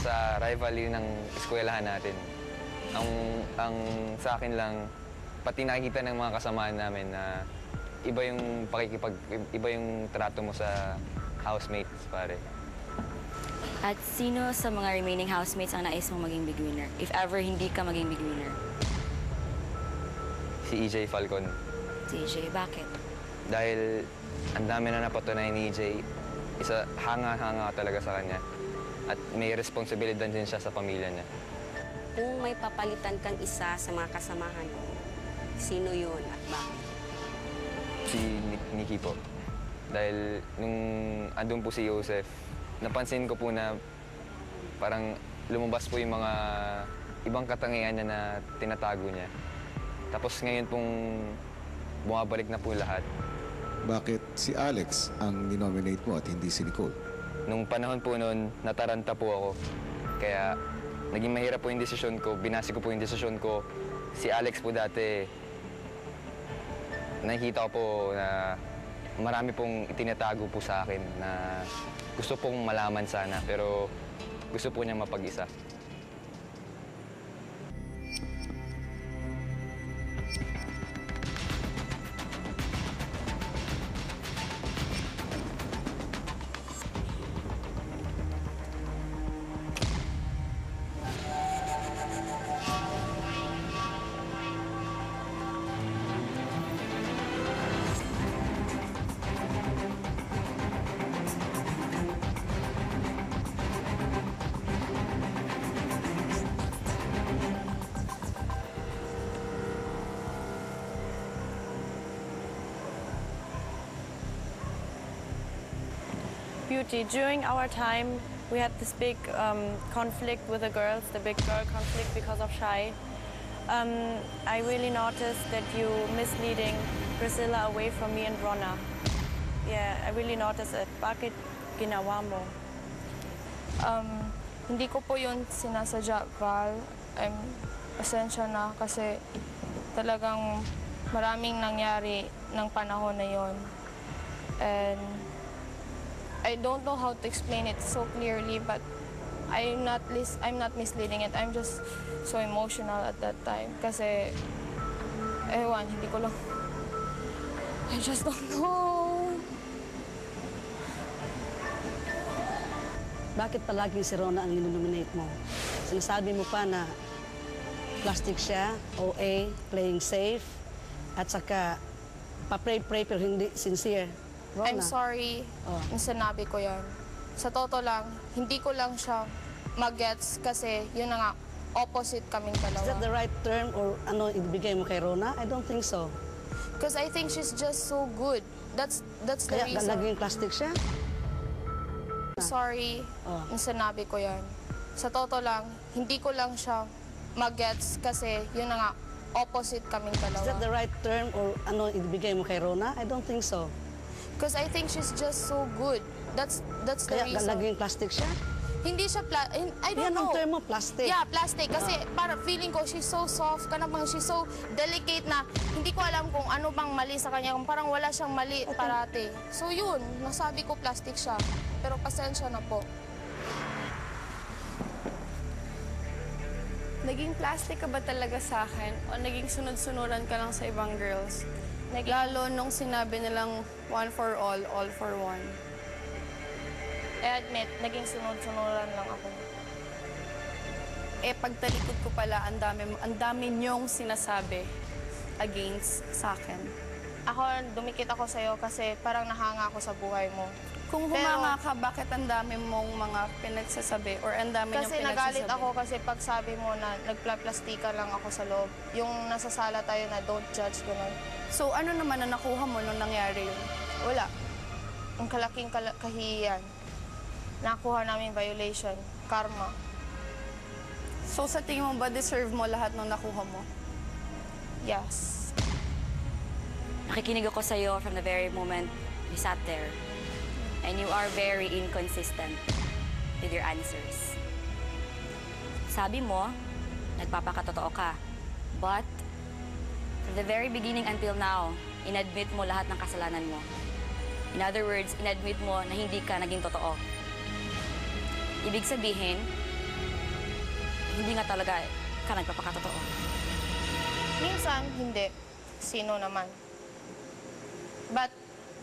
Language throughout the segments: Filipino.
sa rivalry ng eskwelahan natin. Ang sa akin lang, pati nakikita ng mga kasamaan namin na iba yung trato mo sa housemates, pare. At sino sa mga remaining housemates ang nais mong maging big winner? If ever hindi ka maging big winner. Si EJ Falcon. Si EJ, bakit? Dahil ang dami na napatunayan ni EJ, hanga-hanga talaga sa kanya. At may responsibilidad din siya sa pamilya niya. Kung may papalitan kang isa sa mga kasamahan mo, sino yun at bakit? Si Nikki po. Dahil nung andun po si Joseph, napansin ko po na parang lumabas po yung mga ibang katangian niya na tinatago niya. Tapos ngayon pong bumabalik na po lahat. Bakit si Alex ang ninominate mo at hindi si Nicole? Nung panahon po noon, nataranta po ako. Kaya naging mahirap po yung desisyon ko, binasi ko po yung desisyon ko. Si Alex po dati, nakikita ko po na marami pong itinatago po sa akin na gusto pong malaman sana, pero gusto po niya mapag-isa. Beauty, during our time, we had this big conflict with the girls, the big girl conflict because of Shai. I really noticed that you misleading Priscilla away from me and Ronna. Yeah, I really noticed it. Bakit ginawa mo? Hindi ko po yun sinasadya, Val. Pasensya na kasi talagang maraming nangyari ng panahon na yon. And I don't know how to explain it so clearly, but I'm not misleading it. I'm just so emotional at that time. Kasi, ewan, hindi ko lang... I just don't know. Bakit palaging si Ronna ang ninonominate mo? Sinasabi mo pa na plastic siya, OA, playing safe, at saka pa-pray-pray pero hindi sincere. Ronna. I'm sorry kung sinabi ko yan. Sa totoo lang, hindi ko lang siya mag-gets kasi yun na nga, opposite kaming dalawa. Is that the right term or ano ibigay mo kay Ronna? I don't think so. Because I think she's just so good. That's the Kaya reason. naging plastic siya? Sorry kung sinabi ko yan. Sa totoo lang, hindi ko lang siya mag-gets kasi yun na nga, opposite kaming dalawa. Is that the right term or ano ibigay mo kay Ronna? I don't think so. Because I think she's just so good. That's the Kaya reason. naging plastic siya? Hindi siya I don't Yan know. ang term mo, plastic. Yeah, plastic. Kasi para feeling ko, she's so soft, she's so delicate na hindi ko alam kung ano bang mali sa kanya. Kung parang wala siyang mali parati. So yun, nasabi ko plastic siya. Pero pasensya na po. Naging plastic ka ba talaga sa akin o naging sunod-sunuran ka lang sa ibang girls? Lalo nung sinabi nilang one for all for one. I admit, naging sunod-sunuran lang ako. Pagtalikod ko pala, ang dami niyong sinasabi against sa akin. Ako, dumikit ako sa'yo kasi parang nahanga ako sa buhay mo. Kung humanga ka, bakit ang dami mong mga pinagsasabi or ang dami niyong Kasi pinagsasabi? nagalit ako kasi pag sabi mo na nagplastika lang ako sa loob. Yung nasa sala tayo na don't judge, gano'n. So ano naman na nakuha mo nung nangyari yun? Wala. Ang kalaking kahihiyan. Nakuha namin violation. Karma. So sa tingin mo ba deserve mo lahat nung nakuha mo? Yes. Nakikinig ako sa'yo from the very moment you sat there. And you are very inconsistent with your answers. Sabi mo, nagpapakatotoo ka. But, from the very beginning until now, inadmit mo lahat ng kasalanan mo. In other words, inadmit mo na hindi ka naging totoo. Ibig sabihin, hindi nga talaga ka nagpapakatotoo. Minsan, hindi. Sino naman. But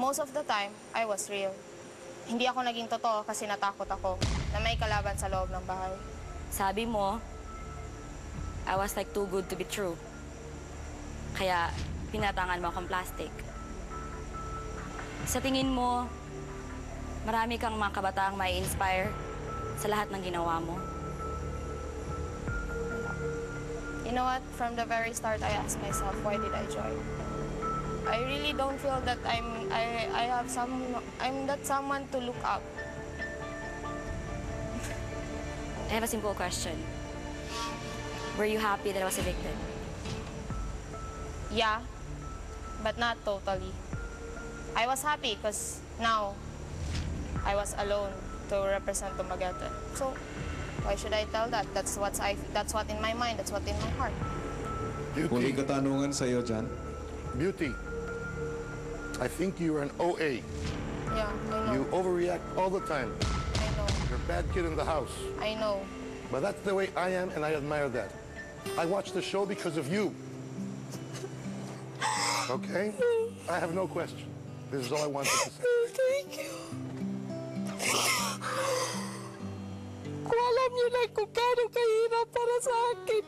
most of the time, I was real. Hindi ako naging totoo kasi natakot ako na may kalaban sa loob ng bahay. Sabi mo, I was like too good to be true. Kaya pinatangan mo akong plastic. Sa tingin mo, marami kang mga kabataang may inspire sa lahat ng ginawa mo. You know what? From the very start, I asked myself, why did I join? I really don't feel that I'm that someone to look up. I have a simple question. Were you happy that I was evicted? Yeah, but not totally. I was happy because now I was alone to represent Dumaguete. So why should I tell that? That's what in my mind, that's what in my heart. Huling Beauty, katanungan sa iyo dyan. Beauty, I think you are an OA. Yeah, I know. You overreact all the time. I know. You're a bad kid in the house. I know. But that's the way I am, and I admire that. I watch the show because of you. Okay? I have no question. This is all I wanted to say. Thank you. Kung alam niyo lang kung gaano kahirap para sa akin.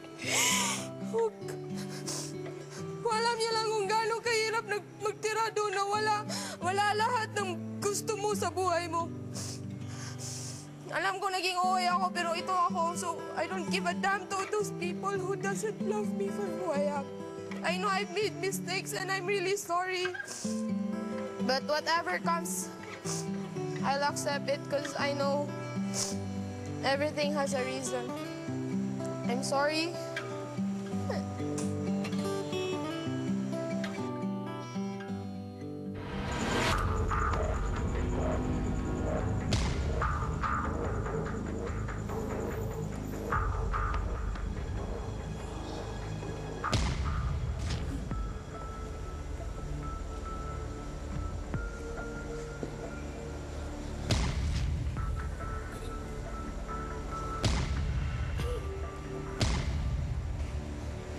Kung alam niyo lang kung gaano kahirap magtira doon na wala lahat ng gusto mo sa buhay mo. Alam ko naging OA ako, pero ito ako. So, I don't give a damn to those people who doesn't love me for who I am. I know I've made mistakes and I'm really sorry. But whatever comes, I'll accept it because I know everything has a reason. I'm sorry.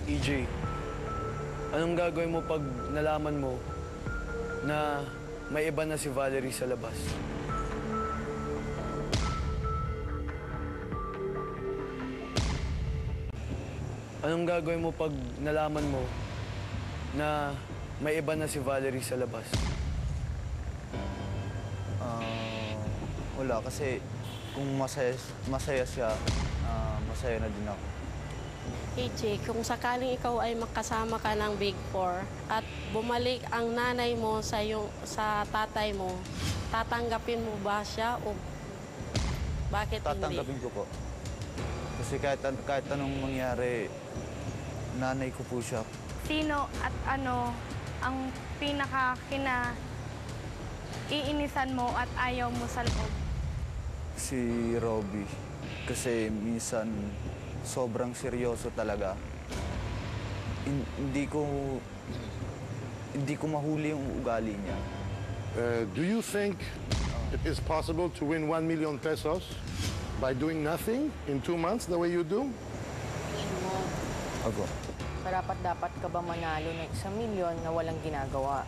EJ, anong gagawin mo pag nalaman mo na may iba na si Valerie sa labas? Anong gagawin mo pag nalaman mo na may iba na si Valerie sa labas? Wala, kasi kung masaya siya, masaya na din ako. AJ, kung sakaling ikaw ay makasama ka ng Big Four at bumalik ang nanay mo sa tatay mo, tatanggapin mo ba siya o bakit Tatanggapin ko po. Kasi kahit anong mangyari, nanay ko po siya. Sino at ano ang iinisan mo at ayaw mo sa loob? Si Robby. Kasi minsan, sobrang seryoso talaga. Hindi ko mahuli yung ugali niya. Do you think it is possible to win 1 million pesos by doing nothing in 2 months the way you do? Ako. Dapat ka ba manalo ng 1 milyon na walang ginagawa?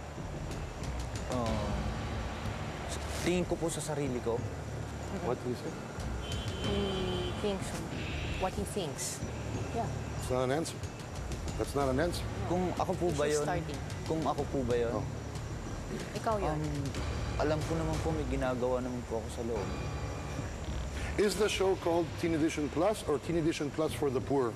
Tingin ko po sa sarili ko. What do you say? He thinks what he thinks. Yeah. It's not an answer. That's not an answer. Kung ako po ba yun? Starting. Kung ako po ba yun? Oh. Ikaw yun. Alam ko naman po, may ginagawa naman po ako sa loob. Is the show called Teen Edition Plus or Teen Edition Plus for the poor?